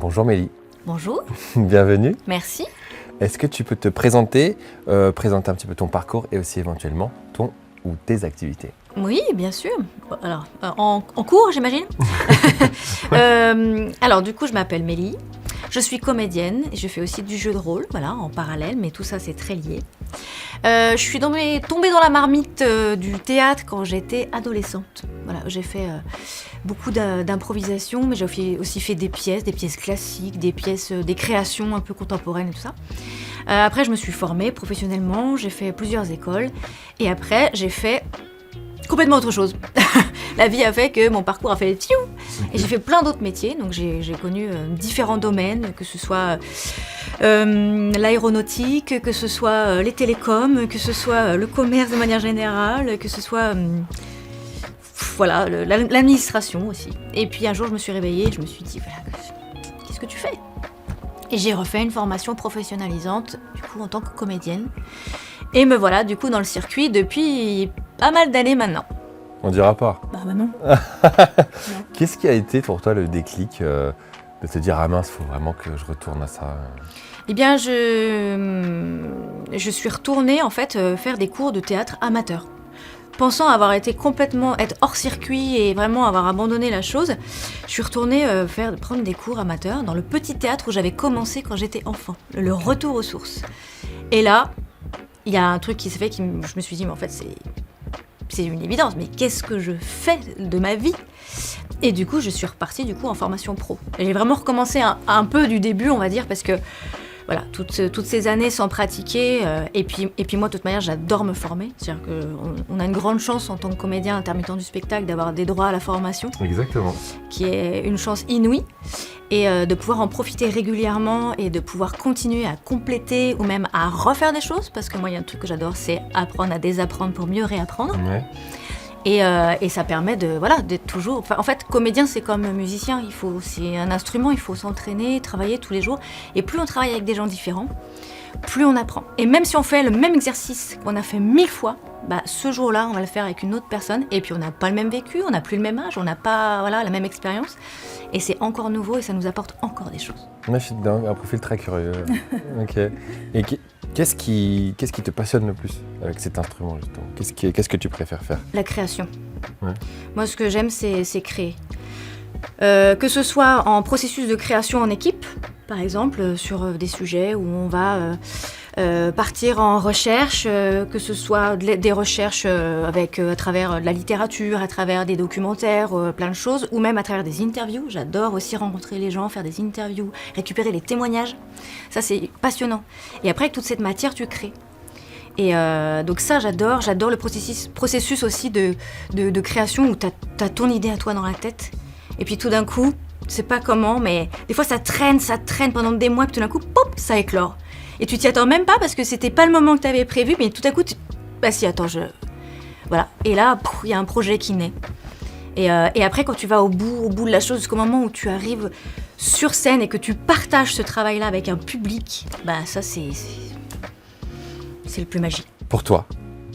Bonjour Mélie. Bonjour. Bienvenue. Merci. Est-ce que tu peux te présenter un petit peu ton parcours et aussi éventuellement ton ou tes activités? Oui, bien sûr. Alors, en cours, j'imagine. Alors, du coup, je m'appelle Mélie. Je suis comédienne et je fais aussi du jeu de rôle, voilà, en parallèle, mais tout ça, c'est très lié. Je suis tombée dans la marmite du théâtre quand j'étais adolescente. Voilà, j'ai fait beaucoup d'improvisation, mais j'ai aussi fait des pièces classiques, des créations un peu contemporaines et tout ça. Après, je me suis formée professionnellement, j'ai fait plusieurs écoles, et après, j'ai fait complètement autre chose. La vie a fait que mon parcours a fait tiou, et j'ai fait plein d'autres métiers. Donc j'ai connu différents domaines, que ce soit l'aéronautique, que ce soit les télécoms, que ce soit le commerce de manière générale, que ce soit l'administration aussi. Et puis un jour je me suis réveillée et je me suis dit voilà, qu'est-ce que tu fais? Et j'ai refait une formation professionnalisante du coup en tant que comédienne. Et me voilà du coup dans le circuit depuis pas mal d'années maintenant. On dira pas. Bah non. Qu'est-ce qui a été pour toi le déclic de te dire ah mince, faut vraiment que je retourne à ça? Eh bien, je suis retournée en fait faire des cours de théâtre amateur. Pensant être hors circuit et vraiment avoir abandonné la chose, je suis retournée prendre des cours amateurs dans le petit théâtre où j'avais commencé quand j'étais enfant, le retour aux sources. Et là, il y a un truc qui s'est fait, je me suis dit, mais en fait, c'est une évidence, mais qu'est-ce que je fais de ma vie? Et du coup, je suis repartie en formation pro. J'ai vraiment recommencé un peu du début, on va dire, parce que voilà, toutes ces années sans pratiquer, et puis moi, de toute manière, j'adore me former. C'est-à-dire qu'on a une grande chance en tant que comédien intermittent du spectacle d'avoir des droits à la formation. Exactement. Qui est une chance inouïe. Et de pouvoir en profiter régulièrement et de pouvoir continuer à compléter ou même à refaire des choses. Parce que moi, il y a un truc que j'adore, c'est apprendre à désapprendre pour mieux réapprendre. Ouais. Et ça permet d'être toujours... Enfin, en fait, comédien, c'est comme musicien. C'est un instrument, il faut s'entraîner, travailler tous les jours. Et plus on travaille avec des gens différents, plus on apprend. Et même si on fait le même exercice qu'on a fait 1000 fois, ce jour-là, on va le faire avec une autre personne. Et puis, on n'a pas le même vécu, on n'a plus le même âge, on n'a pas la même expérience. Et c'est encore nouveau et ça nous apporte encore des choses. Moi, je suis un profil très curieux. Ok. Et qu'est-ce qui te passionne le plus avec cet instrument, justement? Qu'est-ce que tu préfères faire? La création. Ouais. Moi, ce que j'aime, c'est créer. Que ce soit en processus de création en équipe, par exemple, sur des sujets où on va partir en recherche, que ce soit des recherches à travers de la littérature, à travers des documentaires, plein de choses, ou même à travers des interviews. J'adore aussi rencontrer les gens, faire des interviews, récupérer les témoignages. Ça, c'est passionnant. Et après, avec toute cette matière, tu crées. Et donc ça, j'adore le processus aussi de création où t'as ton idée à toi dans la tête. Et puis tout d'un coup, je sais pas comment, mais des fois ça traîne pendant des mois, puis tout d'un coup, pop, ça éclore. Et tu t'y attends même pas parce que c'était pas le moment que t'avais prévu, mais tout à coup, voilà. Et là, il y a un projet qui naît. Et après, quand tu vas au bout de la chose, jusqu'au moment où tu arrives sur scène et que tu partages ce travail-là avec un public, ça c'est le plus magique. Pour toi,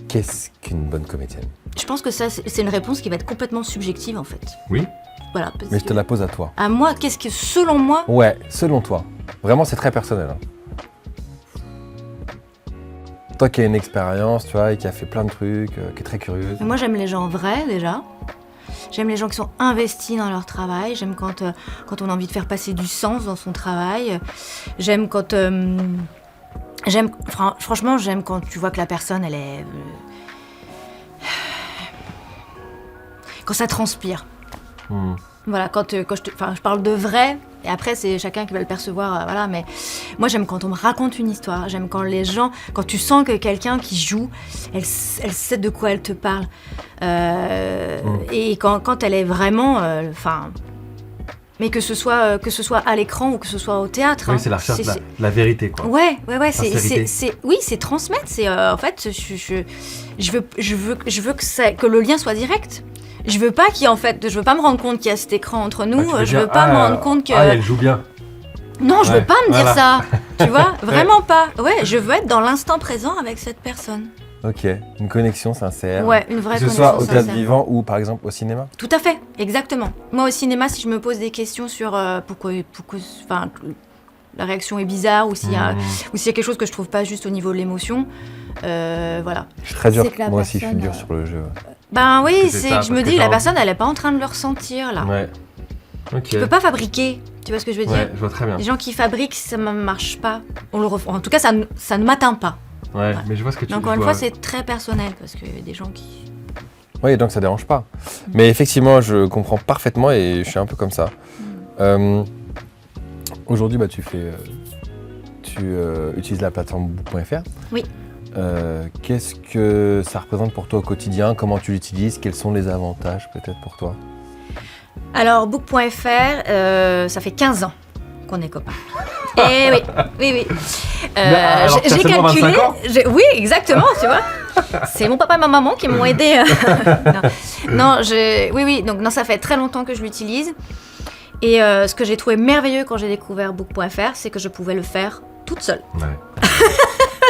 qu'est-ce qu'une bonne comédienne? Je pense que ça, c'est une réponse qui va être complètement subjective, en fait. Oui. Voilà. Mais je te la pose à toi. À moi, qu'est-ce que, selon moi... Ouais, selon toi. Vraiment, c'est très personnel. Toi qui as une expérience, tu vois, et qui a fait plein de trucs, qui est très curieuse. Moi, j'aime les gens vrais, déjà. J'aime les gens qui sont investis dans leur travail. J'aime quand on a envie de faire passer du sens dans son travail. J'aime quand... Franchement, j'aime quand tu vois que la personne, elle est... Quand ça transpire. Voilà, je parle de vrai, et après c'est chacun qui va le percevoir, voilà, mais moi j'aime quand on me raconte une histoire, j'aime quand tu sens que quelqu'un qui joue, elle sait de quoi elle te parle, et quand elle est vraiment, mais que ce soit à l'écran ou que ce soit au théâtre. Oui, c'est la recherche de la vérité, quoi. Ouais, c'est transmettre, c'est en fait, je veux que le lien soit direct. Je veux pas me rendre compte qu'il y a cet écran entre nous. Je veux pas me rendre compte que. Ah, elle joue bien. Non, je veux pas me dire ça. Tu vois, vraiment pas. Ouais, je veux être dans l'instant présent avec cette personne. Ok, une connexion sincère. Ouais, une vraie Que ce connexion soit au théâtre sincère. vivant ou par exemple au cinéma. Tout à fait, exactement. Moi, au cinéma, si je me pose des questions sur pourquoi enfin, la réaction est bizarre ou s'il y a quelque chose que je trouve pas juste au niveau de l'émotion, voilà. Je suis très dur. C'est que la Moi aussi, je suis personne, dur sur le jeu. Ben oui, C'est c'est ça, que je me parce que dis, t'as la envie. personne, elle est pas en train de le ressentir, là. Ouais. Ok. Tu peux pas fabriquer, tu vois ce que je veux Ouais, dire? je vois très bien. Les gens qui fabriquent, ça ne marche pas. En tout cas, ça ne m'atteint pas. Ouais, mais je vois ce que tu Mais dis. encore une fois, c'est très personnel, parce qu'il y a des gens qui... Oui, donc ça dérange pas. Mais effectivement, je comprends parfaitement et je suis un peu comme ça. Aujourd'hui, bah, tu utilises la plateforme book.fr. Oui. Qu'est-ce que ça représente pour toi au quotidien? Comment tu l'utilises? Quels sont les avantages peut-être pour toi? Alors, book.fr, ça fait 15 ans qu'on est copains. Eh oui. alors que J'ai t'as seulement calculé. 25 ans. Oui, exactement, tu vois. C'est mon papa et ma maman qui m'ont aidé. Oui. Donc, non, ça fait très longtemps que je l'utilise. Et ce que j'ai trouvé merveilleux quand j'ai découvert book.fr, c'est que je pouvais le faire toute seule. Ouais.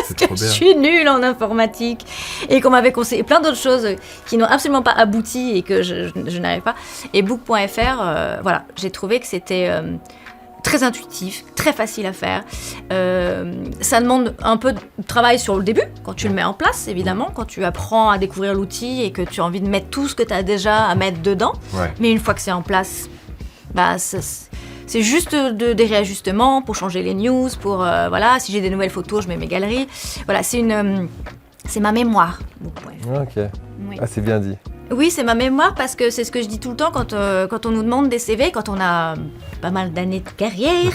C'est trop Je bien. suis nulle en informatique et qu'on m'avait conseillé plein d'autres choses qui n'ont absolument pas abouti et que je n'arrive pas. Et book.fr, voilà, j'ai trouvé que c'était très intuitif, très facile à faire. Ça demande un peu de travail sur le début, quand tu le mets en place, évidemment, quand tu apprends à découvrir l'outil et que tu as envie de mettre tout ce que tu as déjà à mettre dedans. Ouais. Mais une fois que c'est en place, bah, c'est juste des réajustements pour changer les news, pour voilà, si j'ai des nouvelles photos, je mets mes galeries. Voilà, c'est ma mémoire. book.fr. Ok. Oui. Ah, c'est bien dit. Oui, c'est ma mémoire parce que c'est ce que je dis tout le temps quand on nous demande des CV, quand on a pas mal d'années de carrière.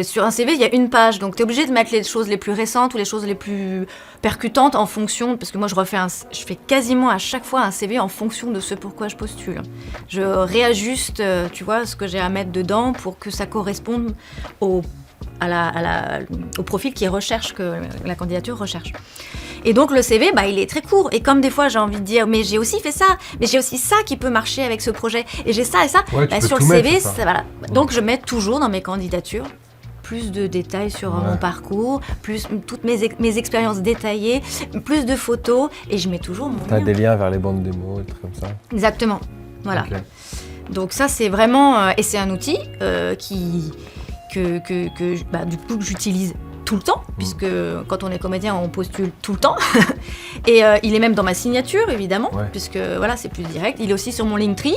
Sur un CV, il y a une page, donc tu es obligé de mettre les choses les plus récentes ou les choses les plus percutantes en fonction, parce que moi je fais quasiment à chaque fois un CV en fonction de ce pourquoi je postule. Je réajuste, tu vois, ce que j'ai à mettre dedans pour que ça corresponde au profil qui recherche, que la candidature recherche. Et donc le CV, bah, il est très court. Et comme des fois j'ai envie de dire, mais j'ai aussi fait ça, mais j'ai aussi ça qui peut marcher avec ce projet, et j'ai ça et ça, Ouais, tu peux sur le tout mettre, CV, c'est ça. voilà. Donc je mets toujours dans mes candidatures plus de détails sur mon parcours, plus toutes mes expériences détaillées, plus de photos, et je mets toujours mon T'as lien. des liens vers les bandes démos, des trucs comme ça. Exactement. Voilà. Ok. Donc ça c'est vraiment et c'est un outil du coup que j'utilise tout le temps, puisque quand on est comédien on postule tout le temps. Et il est même dans ma signature évidemment, puisque voilà, c'est plus direct. Il est aussi sur mon Linktree,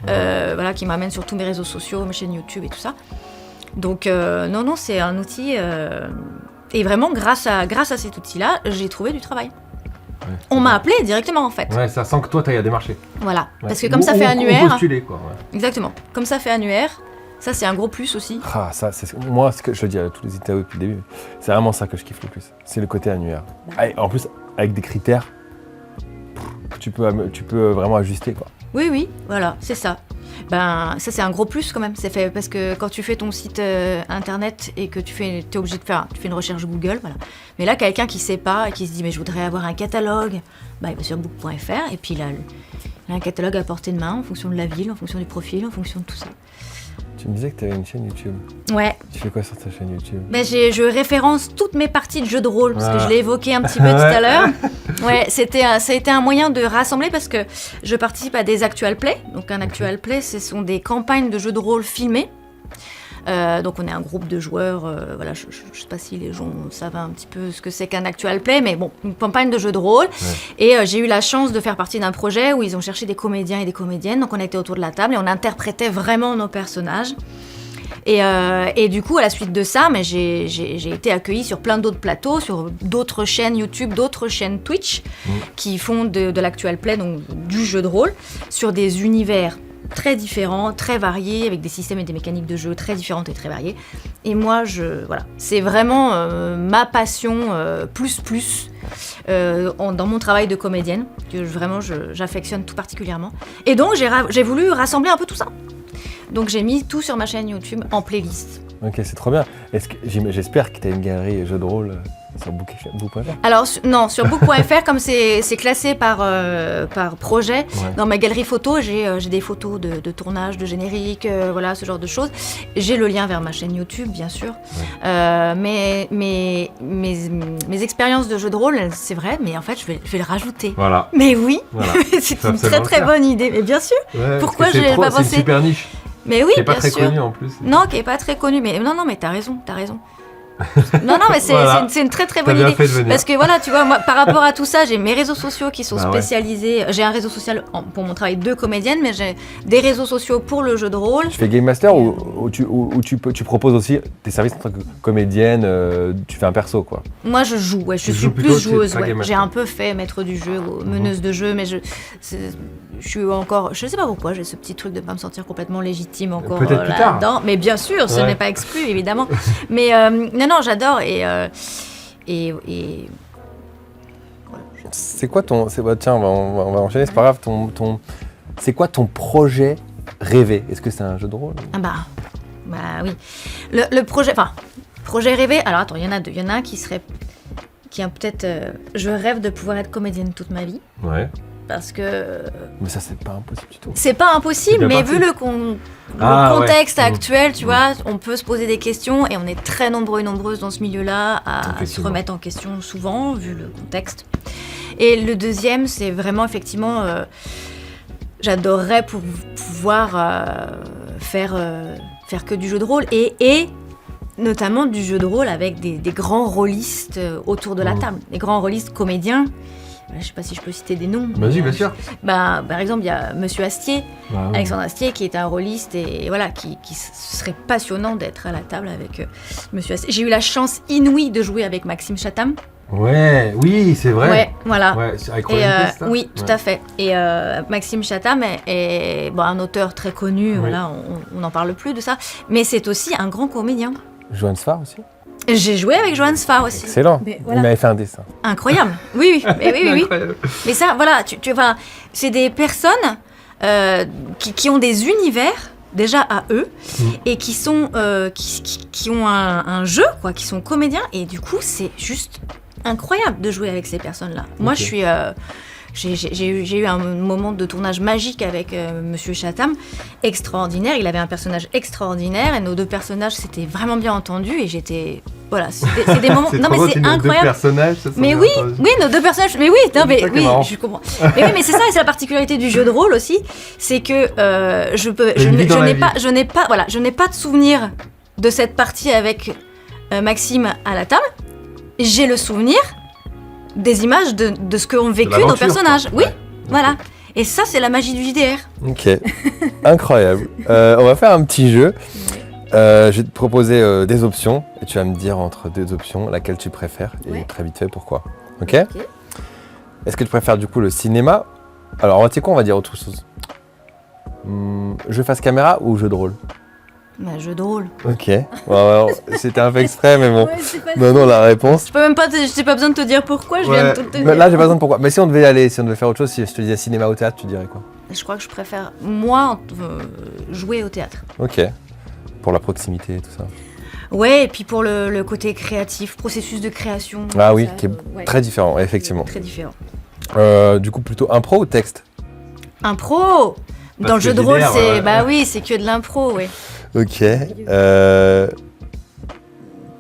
voilà, qui m'amène sur tous mes réseaux sociaux, ma chaîne YouTube et tout ça. Donc non, c'est un outil et vraiment grâce à cet outil-là, j'ai trouvé du travail. Ouais, On m'a appelé directement en fait. Ouais, ça sent que toi t'ailles à démarcher. Voilà, Ouais. parce que comme ça fait Ou annuaire. postuler, quoi. Ouais. Exactement. Comme ça fait annuaire, ça c'est un gros plus aussi. Ah, ça, c'est moi, ce que je le dis à tous les interviews depuis le début, c'est vraiment ça que je kiffe le plus. C'est le côté annuaire. Et en plus, avec des critères que tu peux vraiment ajuster, quoi. Oui, voilà, c'est ça. Ben, ça c'est un gros plus quand même. C'est fait parce que quand tu fais ton site internet et que t'es obligé de tu fais une recherche Google, voilà. Mais là, quelqu'un qui sait pas et qui se dit mais je voudrais avoir un catalogue, bah il va sur book.fr et puis il a un catalogue à portée de main en fonction de la ville, en fonction du profil, en fonction de tout ça. Tu me disais que tu avais une chaîne YouTube. Ouais. Tu fais quoi sur ta chaîne YouTube? Ben, je référence toutes mes parties de jeux de rôle, parce que je l'ai évoqué un petit peu tout Ouais. à l'heure. Ouais, ça a été un moyen de rassembler, parce que je participe à des actual play. Donc un actual play, ce sont des campagnes de jeux de rôle filmées. Donc on est un groupe de joueurs, voilà, je sais pas si les gens savent un petit peu ce que c'est qu'un actual play, mais bon, une campagne de jeux de rôle. Ouais. Et j'ai eu la chance de faire partie d'un projet où ils ont cherché des comédiens et des comédiennes, donc on était autour de la table et on interprétait vraiment nos personnages. Et du coup, à la suite de ça, mais j'ai été accueillie sur plein d'autres plateaux, sur d'autres chaînes YouTube, d'autres chaînes Twitch, qui font de l'actual play, donc du jeu de rôle, sur des univers très différents, très variés, avec des systèmes et des mécaniques de jeu très différentes et très variées. Et moi, voilà, c'est vraiment ma passion dans mon travail de comédienne, que vraiment j'affectionne tout particulièrement. Et donc, j'ai voulu rassembler un peu tout ça. Donc, j'ai mis tout sur ma chaîne YouTube en playlist. Ok, c'est trop bien. J'espère que tu as une galerie jeux de rôle Sur book.fr. Alors, non, sur book.fr, comme c'est classé par projet, dans ma galerie photo, j'ai des photos de tournage, de générique, voilà, ce genre de choses. J'ai le lien vers ma chaîne YouTube, bien sûr. Mais mes expériences de jeux de rôle, c'est vrai, mais en fait, je vais le rajouter. Voilà. Mais oui, Voilà. c'est une très très bonne idée. Mais bien sûr, pourquoi je n'ai pas pensé? C'est super niche. Mais oui, qui est pas bien très sûr. connu en plus. Non, qui est pas très connu. Mais non, mais t'as raison. Non, mais c'est une très très bonne idée. Parce que voilà, tu vois, moi, par rapport à tout ça, j'ai mes réseaux sociaux qui sont spécialisés. J'ai un réseau social pour mon travail de comédienne, mais j'ai des réseaux sociaux pour le jeu de rôle. Tu fais Game Master ou tu proposes aussi tes services en tant que comédienne, tu fais un perso, quoi. Moi, je joue, je suis plus joueuse. J'ai un peu fait maître du jeu, meneuse de jeu, mais je suis encore, je sais pas pourquoi, j'ai ce petit truc de pas me sentir complètement légitime encore là-dedans. Mais bien sûr, ce n'est pas exclu, évidemment. Mais non, j'adore et c'est quoi tiens, on va enchaîner, c'est pas grave. C'est quoi ton projet rêvé? Est-ce que c'est un jeu de rôle? Ah bah oui. Le projet rêvé. Alors attends, il y en a deux. Il y en a un qui a peut-être. Je rêve de pouvoir être comédienne toute ma vie. Ouais. Parce que. Mais ça, c'est pas impossible du tout. C'est pas impossible, mais vu le contexte actuel, tu vois, on peut se poser des questions et on est très nombreux et nombreuses dans ce milieu-là à se remettre en question souvent, vu le contexte. Et le deuxième, c'est vraiment effectivement. J'adorerais pouvoir faire que du jeu de rôle et notamment du jeu de rôle avec des grands rôlistes autour de la table, des grands rôlistes comédiens. Je sais pas si je peux citer des noms. Vas-y, bien sûr. Par exemple, il y a Monsieur Astier, Alexandre Astier, qui est un rôliste et voilà, qui serait passionnant d'être à la table avec Monsieur Astier. J'ai eu la chance inouïe de jouer avec Maxime Chatham. Oui, c'est vrai. Ouais, voilà. Avec Roland Quest, oui, tout à fait. Et Maxime Chatham est un auteur très connu, voilà, on n'en parle plus de ça, mais c'est aussi un grand comédien. Johan Sfar aussi. J'ai joué avec Johan Sfar aussi. Excellent. Voilà. Il m'avait fait un dessin. Incroyable. Oui. Mais ça, voilà, c'est des personnes qui ont des univers déjà à eux et qui sont qui ont un jeu, quoi, qui sont comédiens et du coup c'est juste incroyable de jouer avec ces personnes-là. Moi, je suis j'ai eu un moment de tournage magique avec Monsieur Chatham, extraordinaire. Il avait un personnage extraordinaire et nos deux personnages s'étaient vraiment bien entendus et j'étais voilà, c'est des moments. Non mais c'est incroyable. Deux personnages, mais oui, nos deux personnages. Mais oui, non mais oui, je comprends. Mais oui, mais c'est ça, et c'est la particularité du jeu de rôle aussi, c'est que je n'ai pas de souvenir de cette partie avec Maxime à la table. J'ai le souvenir des images de ce qu'ont vécu nos personnages. Oui, voilà. Et ça, c'est la magie du JDR. Ok, incroyable. On va faire un petit jeu. Je vais te proposer des options et tu vas me dire entre deux options laquelle tu préfères et très vite fait pourquoi. Ok. Est-ce que tu préfères du coup le cinéma? Alors, tu sais quoi, on va dire autre chose. Jeu face caméra ou jeu de rôle? Jeu de rôle. Ok. C'était un peu exprès, mais bon. Non, la réponse. J'ai pas besoin de te dire pourquoi, je viens de te dire. Là, j'ai pas besoin de pourquoi. Mais si on devait faire autre chose, si je te disais cinéma ou théâtre, tu dirais quoi? Je crois que je préfère, moi, jouer au théâtre. Ok. Pour la proximité et tout ça. Ouais, et puis pour le côté créatif, processus de création. Ah oui, qui est très différent, effectivement. Très différent. Du coup, plutôt impro ou texte? Impro. Dans le jeu de rôle, c'est que de l'impro, ouais. Ok.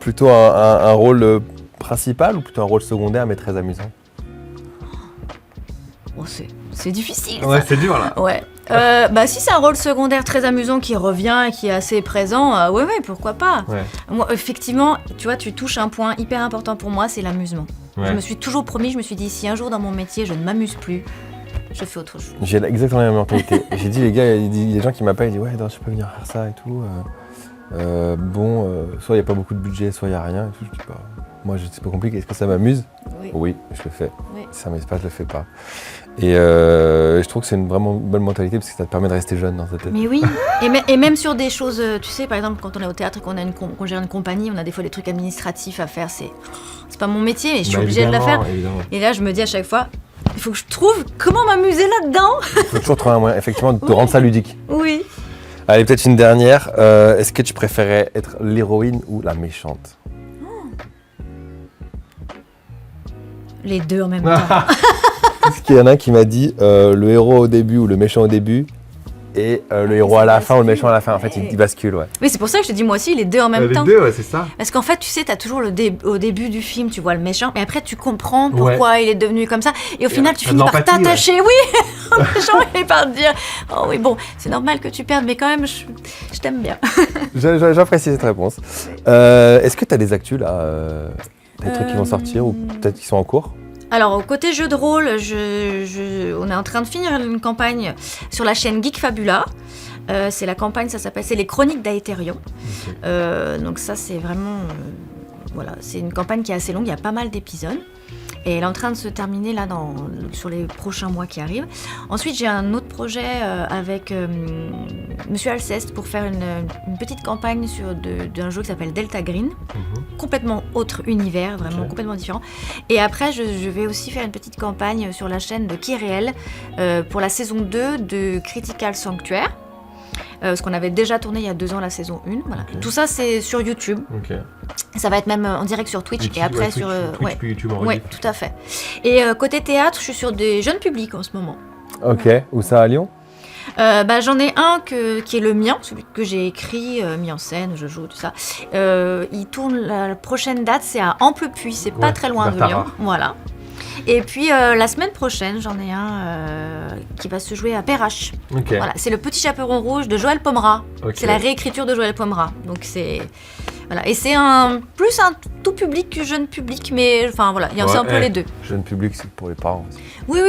Plutôt un rôle principal ou plutôt un rôle secondaire mais très amusant? C'est difficile. Ouais, ça. c'est dur là. Ouais. Si c'est un rôle secondaire très amusant qui revient et qui est assez présent, ouais, pourquoi pas. Ouais. Moi, effectivement, tu vois, tu touches un point hyper important pour moi, c'est l'amusement. Ouais. Je me suis toujours promis, je me suis dit, si un jour dans mon métier je ne m'amuse plus, je fais autre chose. J'ai exactement la même mentalité. J'ai dit, les gars, il y a des gens qui m'appellent, ils disent, ouais, non, je peux venir faire ça et tout. Soit il n'y a pas beaucoup de budget, soit il n'y a rien. Et tout. Je dis, moi, c'est pas compliqué. Est-ce que ça m'amuse? Oui, je le fais. Oui. Si ça m'amuse pas, je le fais pas. Et je trouve que c'est une vraiment bonne mentalité parce que ça te permet de rester jeune dans ta tête. Mais oui, et même sur des choses, tu sais, par exemple, quand on est au théâtre et qu'on gère une compagnie, on a des fois des trucs administratifs à faire. C'est pas mon métier, mais je suis obligée de le faire. Évidemment. Et là, je me dis à chaque fois, il faut que je trouve comment m'amuser là-dedans. Il faut toujours trouver un moyen, effectivement, de rendre ça ludique. Oui. Allez, peut-être une dernière. Est-ce que tu préférais être l'héroïne ou la méchante? Les deux en même temps. Parce qu'il y en a un qui m'a dit le héros au début ou le méchant au début et le héros à la fin ou le méchant à la fin. En fait, il bascule, ouais. Oui, c'est pour ça que je te dis moi aussi les deux en même temps. Les deux, ouais, c'est ça. Parce qu'en fait, tu sais, t'as toujours au début du film, tu vois le méchant, mais après tu comprends pourquoi il est devenu comme ça. Et au final, tu finis par t'attacher, oui, au méchant et par te dire, oh oui, bon, c'est normal que tu perdes, mais quand même, je t'aime bien. J'apprécie cette réponse. Est-ce que tu as des actus là des trucs qui vont sortir ou peut-être qui sont en cours? Alors, côté jeu de rôle, on est en train de finir une campagne sur la chaîne Geek Fabula. C'est la campagne, c'est les Chroniques d'Aetherion. Okay. Donc ça, c'est vraiment... voilà, c'est une campagne qui est assez longue, il y a pas mal d'épisodes. Et elle est en train de se terminer là sur les prochains mois qui arrivent. Ensuite, j'ai un autre projet avec Monsieur Alceste pour faire une petite campagne d'un jeu qui s'appelle Delta Green. Complètement autre univers, vraiment complètement différent. Et après, je vais aussi faire une petite campagne sur la chaîne de Qui est réel pour la saison 2 de Critical Sanctuaire. Parce qu'on avait déjà tourné il y a 2 ans la saison 1. Voilà. Okay. Tout ça, c'est sur YouTube. Okay. Ça va être même en direct sur Twitch et après sur... Twitch puis YouTube en rediff. Oui, tout à fait. Et côté théâtre, je suis sur des jeunes publics en ce moment. Ok. Où ça, à Lyon? J'en ai un qui est le mien, celui que j'ai écrit, mis en scène, je joue, tout ça. Il tourne, la prochaine date, c'est à Amplepuis, c'est pas très loin de Lyon. Voilà. Et puis la semaine prochaine, j'en ai un qui va se jouer à Perrache. Okay. Voilà, c'est Le Petit Chaperon Rouge de Joël Pomera. Okay. C'est la réécriture de Joël Pomera. Donc c'est voilà, et c'est plus un tout public que jeune public, mais enfin voilà, il y a un peu les deux. Jeune public, c'est pour les parents aussi. Oui.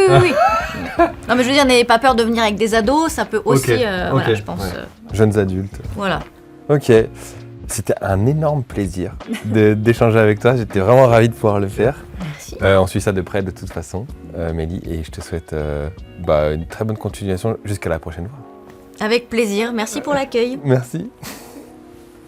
Non mais je veux dire, n'ayez pas peur de venir avec des ados, ça peut aussi, voilà, je pense. Jeunes adultes. Voilà. Ok. C'était un énorme plaisir d'échanger avec toi. J'étais vraiment ravi de pouvoir le faire. Merci. On suit ça de près de toute façon, Mélie, et je te souhaite une très bonne continuation jusqu'à la prochaine fois. Avec plaisir. Merci pour l'accueil. Merci.